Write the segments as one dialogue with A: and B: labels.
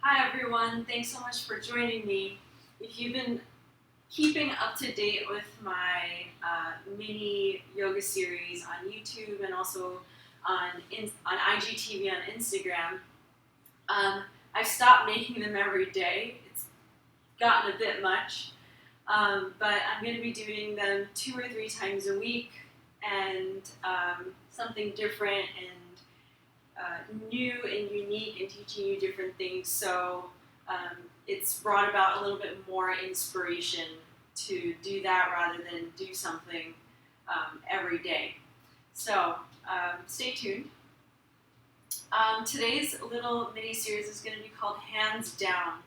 A: Hi everyone, thanks so much for joining me. If you've been keeping up to date with my mini yoga series on YouTube and also on IGTV on Instagram, I've stopped making them every day. It's gotten a bit much, but I'm going to be doing them 2 or 3 times a week and something different and new and unique and teaching you different things. So it's brought about a little bit more inspiration to do that rather than do something every day. So stay tuned. Today's little mini series is going to be called Hands Down.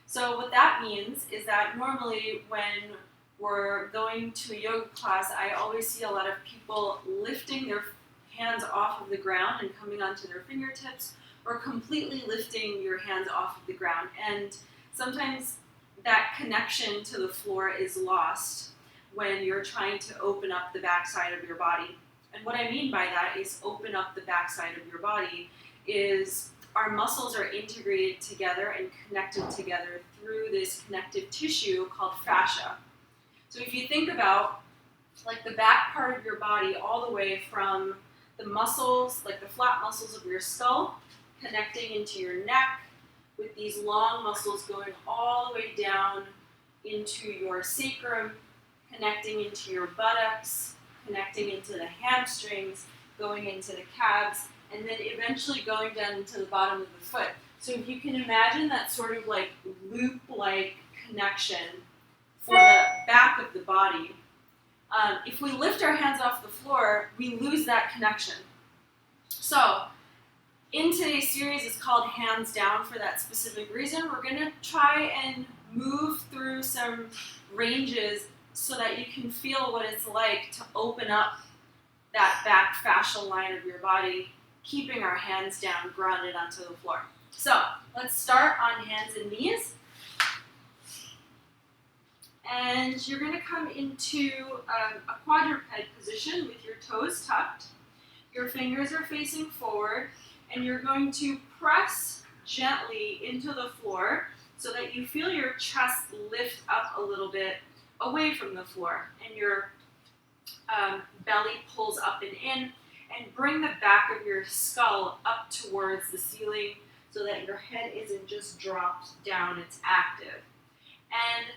A: So what that means is that normally when we're going to a yoga class, I always see a lot of people lifting their hands off of the ground and coming onto their fingertips, or completely lifting your hands off of the ground. And sometimes that connection to the floor is lost when you're trying to open up the backside of your body. And what I mean by that is open up the backside of your body is our muscles are integrated together and connected together through this connective tissue called fascia. So if you think about like the back part of your body all the way from the muscles, like the flat muscles of your skull, connecting into your neck with these long muscles going all the way down into your sacrum, connecting into your buttocks, connecting into the hamstrings, going into the calves, and then eventually going down into the bottom of the foot. So if you can imagine that sort of like loop-like connection for the back of the body, if we lift our hands off the floor, we lose that connection. So in today's series, it's called Hands Down for that specific reason. We're going to try and move through some ranges so that you can feel what it's like to open up that back fascial line of your body, keeping our hands down, grounded onto the floor. So let's start on hands and knees. And you're going to come into a quadruped position with your toes tucked. Your fingers are facing forward, and you're going to press gently into the floor so that you feel your chest lift up a little bit away from the floor, and your belly pulls up and in, and bring the back of your skull up towards the ceiling so that your head isn't just dropped down, it's active. And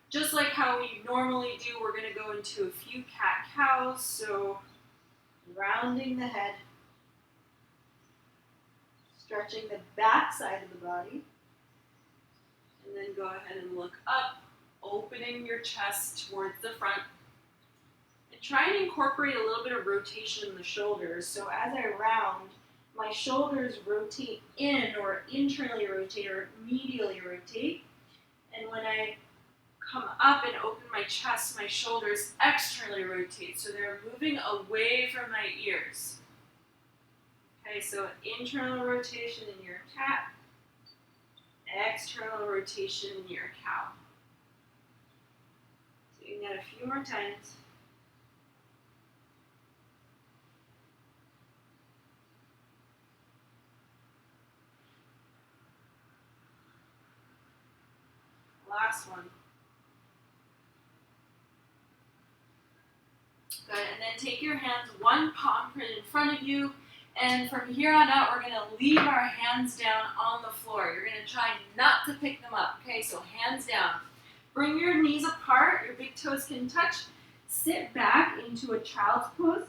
A: just like how we normally do, we're going to go into a few cat-cows, so rounding the head, stretching the back side of the body, and then go ahead and look up, opening your chest towards the front, and try and incorporate a little bit of rotation in the shoulders. So as I round, my shoulders rotate in, or internally rotate, or medially rotate, and when I come up and open my chest, my shoulders externally rotate, so they're moving away from my ears. Okay, so internal rotation in your cat, external rotation in your cow. Doing that a few more times. Last one. Good, and then take your hands one palm print in front of you, and from here on out, we're going to leave our hands down on the floor. You're going to try not to pick them up. Okay, so hands down. Bring your knees apart, your big toes can touch. Sit back into a child's pose.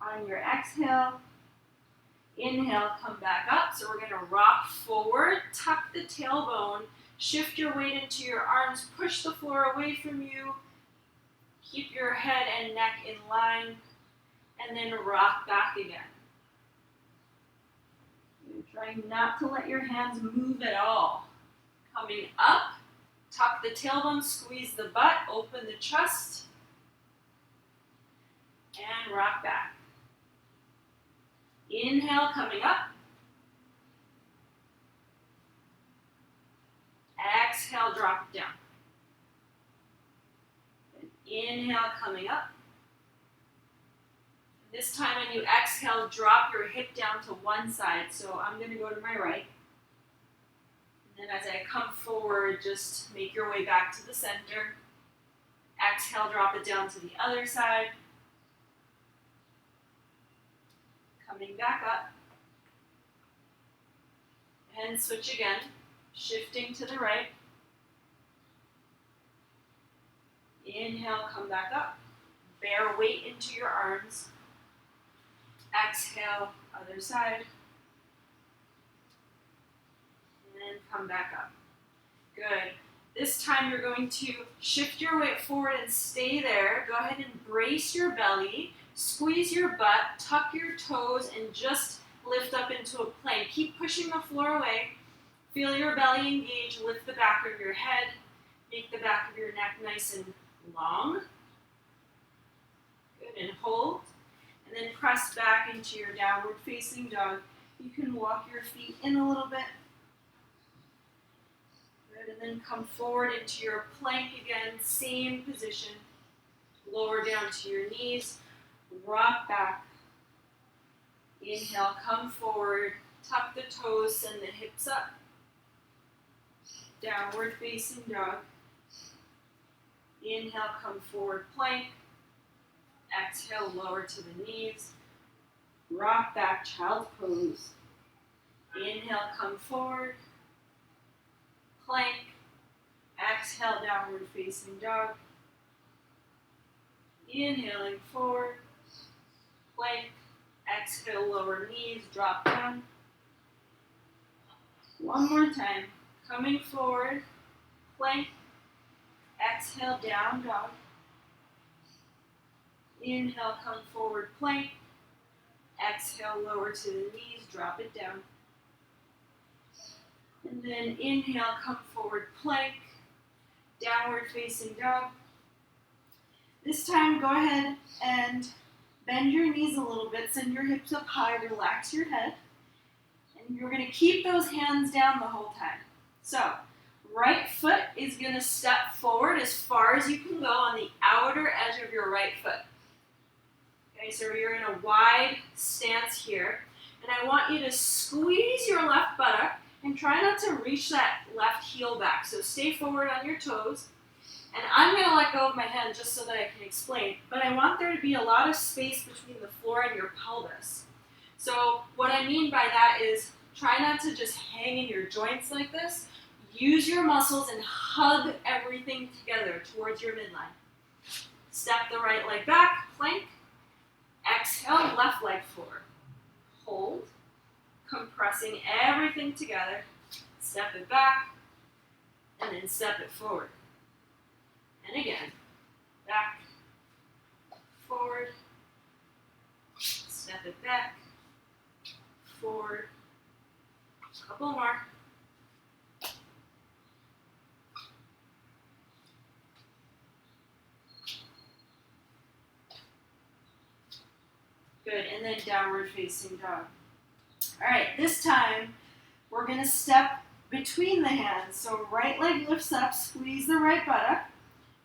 A: On your exhale, inhale, come back up. So we're going to rock forward, tuck the tailbone, shift your weight into your arms, push the floor away from you. Keep your head and neck in line, and then rock back again. You're trying not to let your hands move at all. Coming up, tuck the tailbone, squeeze the butt, open the chest, and rock back. Inhale, coming up. Exhale, drop it down. Inhale, coming up. This time when you exhale, drop your hip down to one side. So I'm going to go to my right. And as I come forward, just make your way back to the center. Exhale, drop it down to the other side. Coming back up. And switch again, shifting to the right. Inhale, come back up. Bear weight into your arms. Exhale, other side. And come back up. Good. This time you're going to shift your weight forward and stay there. Go ahead and brace your belly, squeeze your butt, tuck your toes, and just lift up into a plank. Keep pushing the floor away. Feel your belly engage. Lift the back of your head. Make the back of your neck nice and long. Good, and hold. And then press back into your downward facing dog. You can walk your feet in a little bit. Good, and then come forward into your plank again, same position. Lower down to your knees, rock back. Inhale, come forward, tuck the toes, send the hips up. Downward facing dog. Inhale, come forward, plank. Exhale, lower to the knees. Rock back, child's pose. Inhale, come forward. Plank. Exhale, downward facing dog. Inhaling forward. Plank. Exhale, lower knees, drop down. One more time. Coming forward. Plank. Exhale, down dog. Inhale, come forward, plank. Exhale, lower to the knees, drop it down. And then inhale, come forward, plank. Downward facing dog. This time, go ahead and bend your knees a little bit, send your hips up high, relax your head. And you're going to keep those hands down the whole time. So, right foot is going to step forward as far as you can go on the outer edge of your right foot. Okay, so you're in a wide stance here. And I want you to squeeze your left buttock and try not to reach that left heel back. So stay forward on your toes. And I'm going to let go of my hand just so that I can explain. But I want there to be a lot of space between the floor and your pelvis. So what I mean by that is try not to just hang in your joints like this. Use your muscles and hug everything together towards your midline. Step the right leg back, plank. Exhale, left leg forward. Hold, compressing everything together. Step it back, and then step it forward. And again, back, forward, step it back, forward. Couple more. Good, and then downward facing dog. All right, this time we're going to step between the hands. So right leg lifts up, squeeze the right buttock.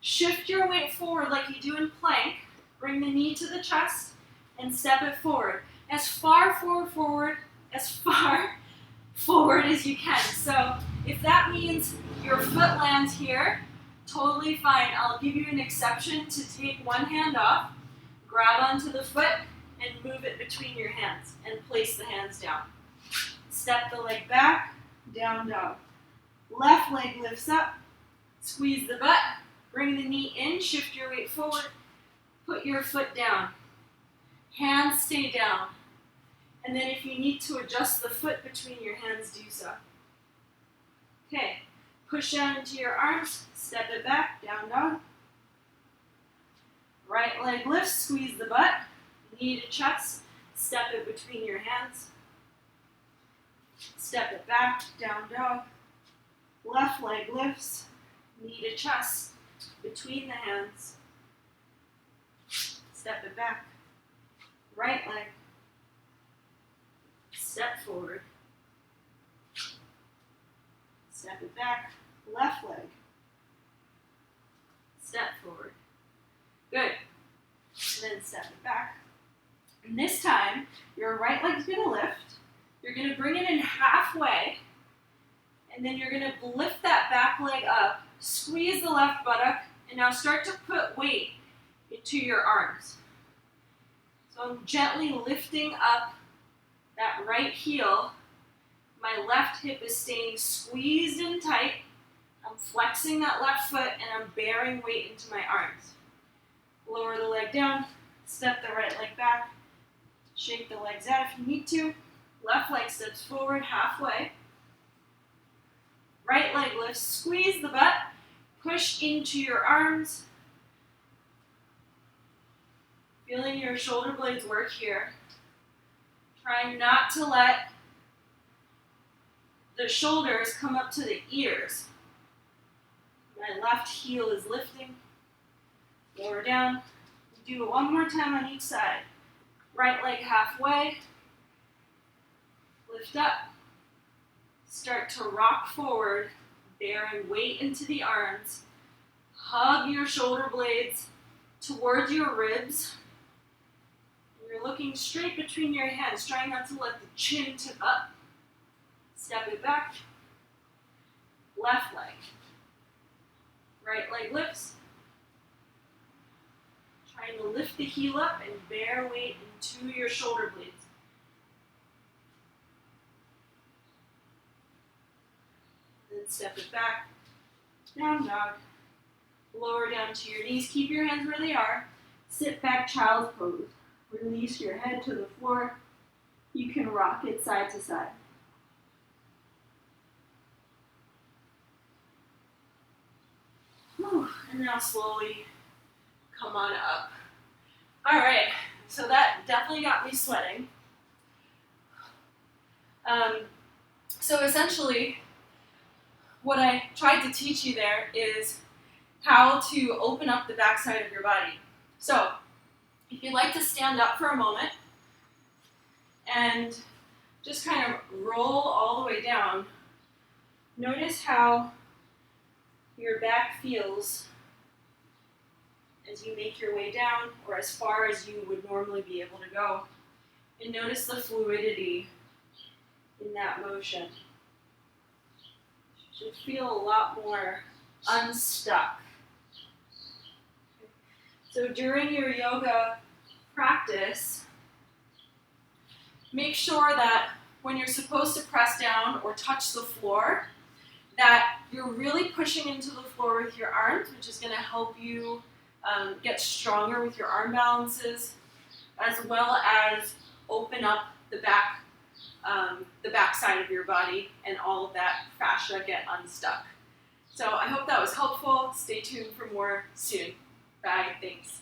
A: Shift your weight forward like you do in plank. Bring the knee to the chest and step it forward. As far forward as you can. So if that means your foot lands here, totally fine. I'll give you an exception to take one hand off, grab onto the foot, and move it between your hands and place the hands down. Step the leg back, down dog. Left leg lifts up, squeeze the butt, bring the knee in, shift your weight forward, put your foot down. Hands stay down. And then if you need to adjust the foot between your hands, do so. Okay, push down into your arms, step it back, down dog. Right leg lifts, squeeze the butt. Knee to chest, step it between your hands. Step it back, down dog. Left leg lifts, knee to chest, between the hands. Step it back. Right leg. Step forward. Step it back. Left leg. Step forward. Good. And then step it back. And this time, your right leg's going to lift. You're going to bring it in halfway. And then you're going to lift that back leg up, squeeze the left buttock, and now start to put weight into your arms. So I'm gently lifting up that right heel. My left hip is staying squeezed and tight. I'm flexing that left foot and I'm bearing weight into my arms. Lower the leg down, step the right leg back, shake the legs out if you need to. Left leg steps forward halfway. Right leg lifts, squeeze the butt, push into your arms. Feeling your shoulder blades work here. Trying not to let the shoulders come up to the ears. My left heel is lifting. Lower down. Do it one more time on each side. Right leg halfway. Lift up. Start to rock forward, bearing weight into the arms. Hug your shoulder blades towards your ribs. You're looking straight between your hands, trying not to let the chin tip up. Step it back. Left leg. Right leg lifts. Trying to lift the heel up and bear weight into your shoulder blades. Then step it back. Down dog. Lower down to your knees. Keep your hands where they are. Sit back child's pose. Release your head to the floor. You can rock it side to side. Whew. And now slowly come on up. All right, so that definitely got me sweating. So essentially, what I tried to teach you there is how to open up the backside of your body. So, if you'd like to stand up for a moment and just kind of roll all the way down, notice how your back feels as you make your way down or as far as you would normally be able to go. And notice the fluidity in that motion. You should feel a lot more unstuck. So during your yoga practice, make sure that when you're supposed to press down or touch the floor, that you're really pushing into the floor with your arms, which is going to help you get stronger with your arm balances, as well as open up the back side of your body and all of that fascia get unstuck. So I hope that was helpful. Stay tuned for more soon. Bye. Thanks.